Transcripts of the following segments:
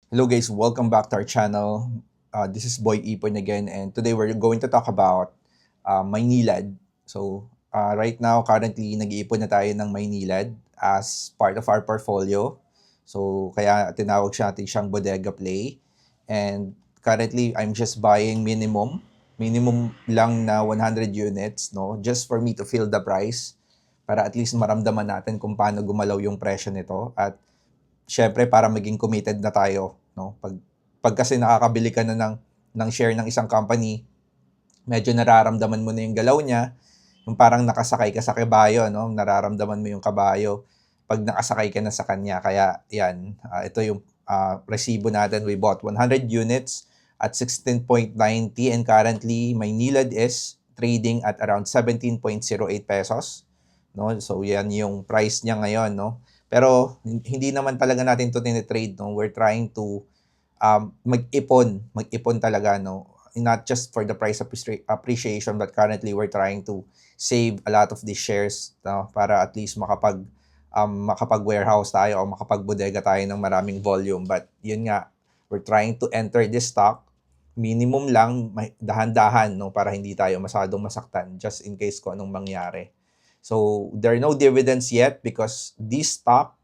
Hello guys, welcome back to our channel. This is Boy Ipon again, and today we're going to talk about Maynilad. Right now, currently, nag-iipon na tayo ng Maynilad as part of our portfolio. So kaya tinawag siya natin siyang Bodega Play. And currently, I'm just buying minimum lang na 100 units, no? Just for me to feel the price para at least maramdaman natin kung paano gumalaw yung presyo nito at syempre para maging committed na tayo, no? Pag kasi nakakabili ka na ng share ng isang company, medyo nararamdaman mo na yung galaw niya, yung parang nakasakay ka sa kabayo, no? Nararamdaman mo yung kabayo pag nakasakay ka na sa kanya. Kaya yan, ito yung resibo natin. We bought 100 units at 16.90 and currently my NILAD is trading at around 17.08 pesos. No? So yan yung price niya ngayon, no? Pero hindi naman talaga natin to tinitrade, no? We're trying to mag-ipon talaga, no? Not just for the price appreciation, but currently we're trying to save a lot of these shares, no? Para at least makapag-warehouse tayo o makapag-bodega tayo ng maraming volume. But yun nga, we're trying to enter this stock minimum lang, dahan-dahan, no, para hindi tayo masyadong masaktan just in case kung anong mangyari. So, there are no dividends yet because this stock,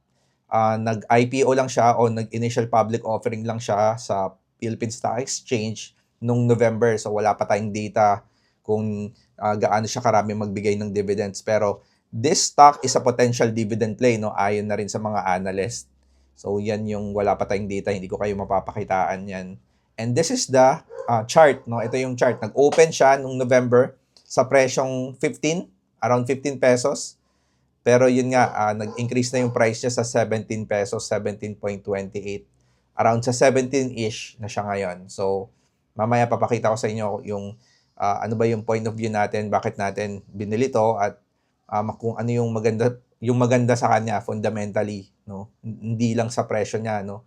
nag-IPO lang siya o nag-initial public offering lang siya sa Philippine Stock Exchange nung November. So, wala pa tayong data kung gaano siya karami magbigay ng dividends. Pero, this stock is a potential dividend play, no, ayon na rin sa mga analyst. So, yan yung wala pa tayong data, hindi ko kayo mapapakitaan yan. And this is the chart, no? Ito yung chart. Nag-open siya nung November sa presyong 15, around 15 pesos. Pero yun nga, nag-increase na yung price niya sa 17 pesos, 17.28. Around sa 17-ish na siya ngayon. So, mamaya papakita ko sa inyo yung ano ba yung point of view natin, bakit natin binili to at kung ano yung maganda sa kanya fundamentally, no? Hindi lang sa presyo niya, no?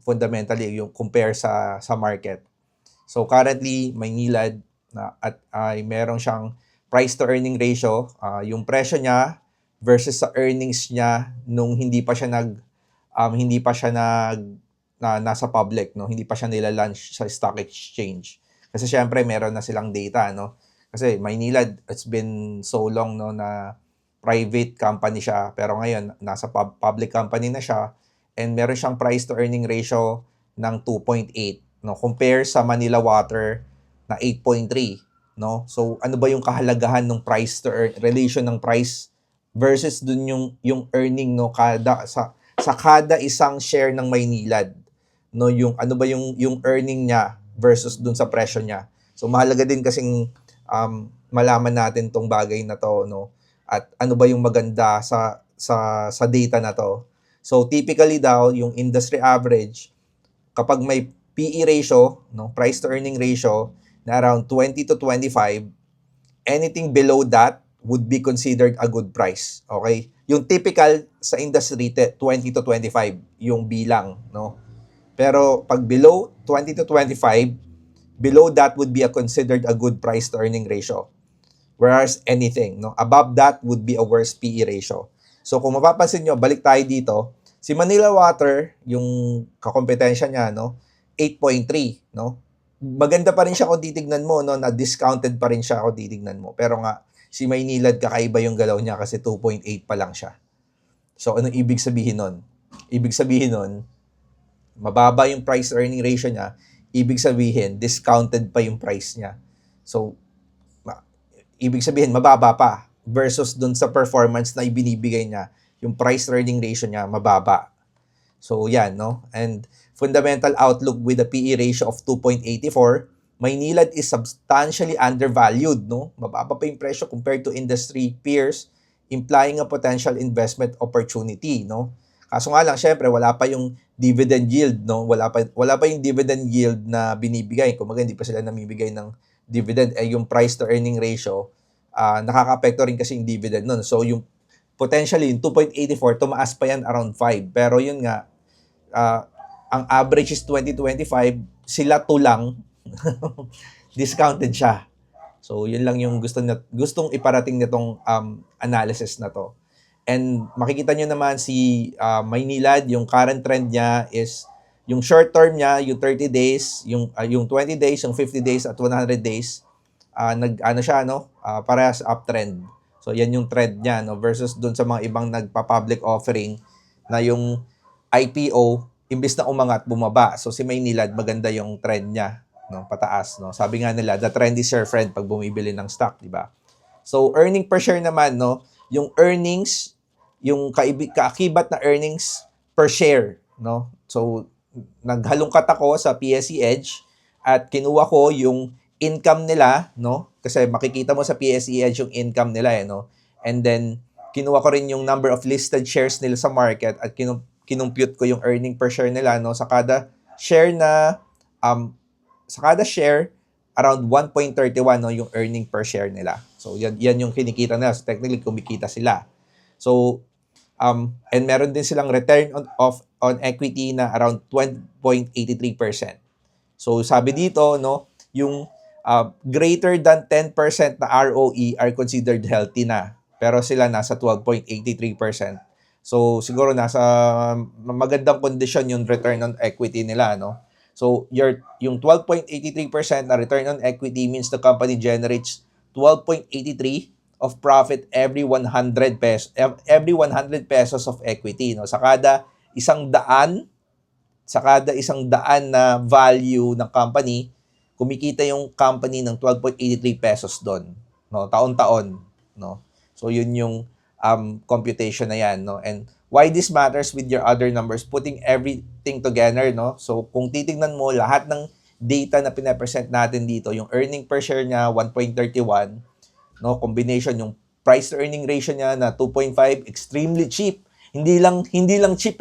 Fundamentally yung compare sa market. So currently, may nilad na at ay meron siyang price to earning ratio, yung presyo niya versus sa earnings niya nung hindi pa siya nasa public, no, hindi pa siya nila-launch sa stock exchange. Kasi syempre meron na silang data, no. Kasi Maynilad, it's been so long, no, na private company siya, pero ngayon nasa public company na siya and meron siyang price to earning ratio ng 2.8, no, compare sa Manila Water na 8.3, no. So ano ba yung kahalagahan ng price to relation ng price versus dun yung earning, no, sa kada isang share ng Maynilad, no, yung ano ba yung earning niya versus dun sa presyo niya. So mahalaga din kasing malaman natin tong bagay na to, no, at ano ba yung maganda sa data na to. So typically daw yung industry average kapag may PE ratio, no, price to earning ratio na around 20 to 25, anything below that would be considered a good price. Okay? Yung typical sa industry 20 to 25 yung bilang, no. Pero pag below 20 to 25, below that would be a considered a good price to earning ratio. Whereas anything, no, above that would be a worse PE ratio. So kung mapapansin nyo, balik tayo dito, si Manila Water, yung kakompetensya niya, no, 8.3, no? Maganda pa rin siya kung titignan mo, no, na discounted pa rin siya kung titignan mo. Pero nga, si Maynilad, kakaiba yung galaw niya kasi 2.8 pa lang siya. So, anong ibig sabihin nun? Ibig sabihin nun, mababa yung price earning ratio niya, ibig sabihin, discounted pa yung price niya. So, ibig sabihin, mababa pa versus dun sa performance na ibinibigay niya, yung price earning ratio niya, mababa. So, yan, no? And fundamental outlook with a PE ratio of 2.84, Maynilad is substantially undervalued, no? Mababa pa yung presyo compared to industry peers, implying a potential investment opportunity, no? Kaso nga lang, syempre, wala pa yung dividend yield, no? Wala pa yung dividend yield na binibigay. Kumbaga, hindi pa sila namibigay ng dividend. Yung price to earning ratio, nakaka-apekto rin kasi yung dividend nun. So, yung potentially, yung 2.84, tumaas pa yan around 5. Pero yun nga, ang average is 2025, sila 2 lang, discounted siya. So, yun lang yung gustong iparating nitong analysis na to. And makikita nyo naman si Maynilad, yung current trend niya is Yung short term niya, yung 30 days, yung 20 days, yung 50 days at 100 days, nag-ano siya, no? Parehas uptrend. So, yan yung trend niya, no? Versus dun sa mga ibang nagpa-public offering na yung IPO, imbis na umangat, bumaba. So, si Maynilad, maganda yung trend niya, no? Pataas, no? Sabi nga nila, the trend is your friend pag bumibili ng stock, di ba? So, earning per share naman, no? Yung earnings, yung kaakibat na earnings per share, no? So, naghalungkat ako sa PSE Edge at kinuha ko yung income nila, no? Kasi makikita mo sa PSE Edge yung income nila, no? And then, kinuha ko rin yung number of listed shares nila sa market at kinumpute ko yung earning per share nila, no? Share na, um, sa kada share, around 1.31, no, yung earning per share nila. So, yan yung kinikita nila. So, technically, kumikita sila. So, and meron din silang return on equity na around 20.83%. So sabi dito, no, yung greater than 10% na ROE are considered healthy na. Pero sila nasa 12.83%. So siguro nasa magandang kondisyon yung return on equity nila, no. So yung 12.83% na return on equity means the company generates 12.83 of profit every 100 pesos of equity, no. Sa kada isang daan na value ng company, kumikita yung company ng 12.83 pesos doon, no, taon-taon, no. So yun yung computation na yan, no. And why this matters with your other numbers, putting everything together, no. So kung titingnan mo lahat ng data na pinapresent natin dito, yung earning per share niya 1.31, no, combination yung price to earning ratio niya na 2.5, extremely cheap. Hindi lang cheap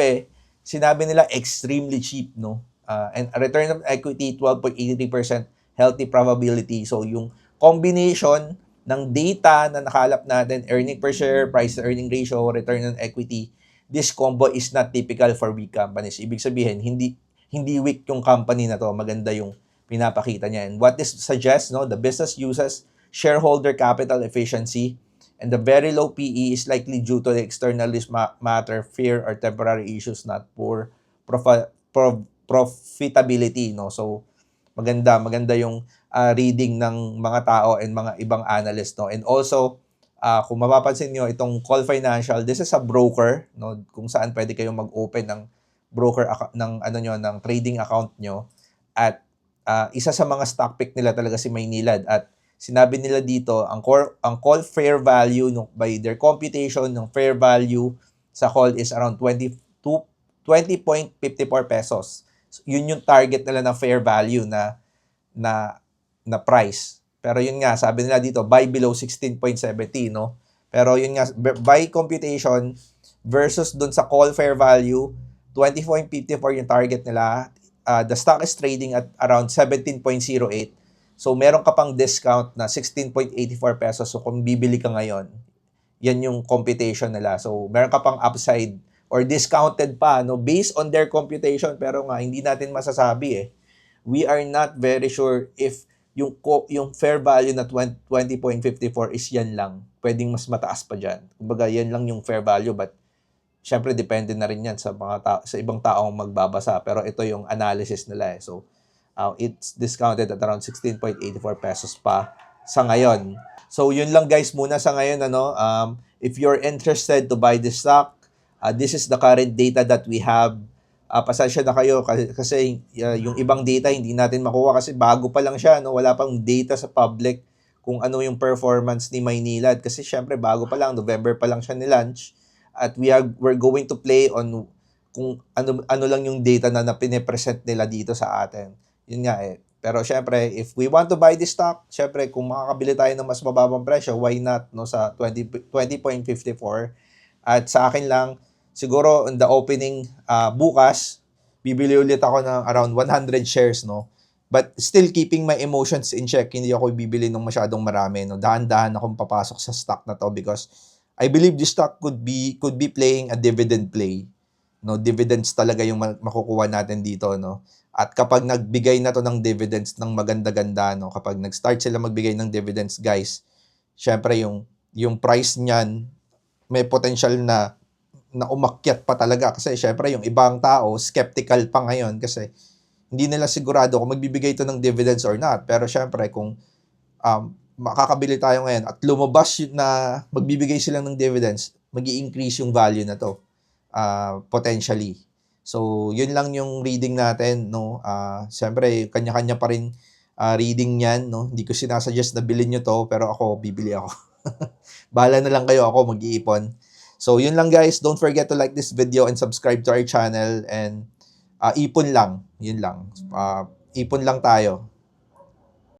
sinabi nila extremely cheap, no. And a return on equity 12.83%, healthy probability. So yung combination ng data na nakalap natin, earning per share, price to earning ratio, return on equity, this combo is not typical for weak companies. Ibig sabihin, hindi weak yung company na to, maganda yung pinapakita niya. And what this suggests, no, the business uses shareholder capital efficiency, and the very low PE is likely due to the external risk matter, fear, or temporary issues, not poor profitability, no. So maganda yung reading ng mga tao and mga ibang analyst, no. And also kung mapapansin nyo, itong Call Financial, this is a broker, no, kung saan pwede kayong mag-open ng broker ng trading account nyo. At isa sa mga stock pick nila talaga si Maynilad, at sinabi nila dito, ang call fair value by their computation ng fair value sa call is around 20.54 pesos. So, yun yung target nila na fair value na price. Pero yun nga, sabi nila dito, buy below 16.70, no? Pero yun nga, by computation versus dun sa call fair value, 20.54 yung target nila. The stock is trading at around 17.08. So, meron ka pang discount na 16.84 pesos. So, kung bibili ka ngayon, yan yung computation nila. So, meron ka pang upside or discounted pa, no, based on their computation. Pero nga, hindi natin masasabi We are not very sure if yung fair value na 20.54 is yan lang. Pwedeng mas mataas pa dyan. Kumbaga, yan lang yung fair value, but syempre, depende na rin yan sa ibang taong magbabasa. Pero ito yung analysis nila So, it's discounted at around 16.84 pesos pa sa ngayon. So, yun lang guys muna sa ngayon. If you're interested to buy this stock, this is the current data that we have. Pasensya na kayo kasi yung ibang data hindi natin makuha kasi bago pa lang siya. No? Wala pang data sa public kung ano yung performance ni Maynilad. Kasi syempre bago pa lang, November pa lang siya ni-launch. At we're going to play on kung ano lang yung data na pinipresent nila dito sa atin. Yun nga Pero syempre, if we want to buy this stock, syempre kung makakabili tayo ng mas mababang presyo, why not no sa 20.54. At sa akin lang, siguro in the opening bukas, bibili ulit ako ng around 100 shares, no. But still keeping my emotions in check, hindi ako bibili ng masyadong marami, no. Dahan-dahan akong papasok sa stock na to because I believe this stock could be playing a dividend play. No, dividends talaga yung makukuha natin dito, no. At kapag nagbigay na to ng dividends ng maganda-ganda, no, kapag nag-start sila magbigay ng dividends, guys, syempre yung price niyan may potential na na umakyat pa talaga kasi syempre yung ibang tao skeptical pa ngayon kasi hindi nila sigurado kung magbibigay ito ng dividends or not. Pero syempre kung makakabili tayo ngayon at lumabas na magbibigay sila ng dividends, magi-increase yung value na to potentially. So, yun lang yung reading natin, no? Siyempre, kanya-kanya pa rin reading yan, no? Hindi ko sinasuggest na bilhin nyo to, pero ako, bibili ako. Bahala na lang kayo, ako mag-iipon. So, yun lang guys. Don't forget to like this video and subscribe to our channel. And ipon lang. Yun lang. Ipon lang tayo.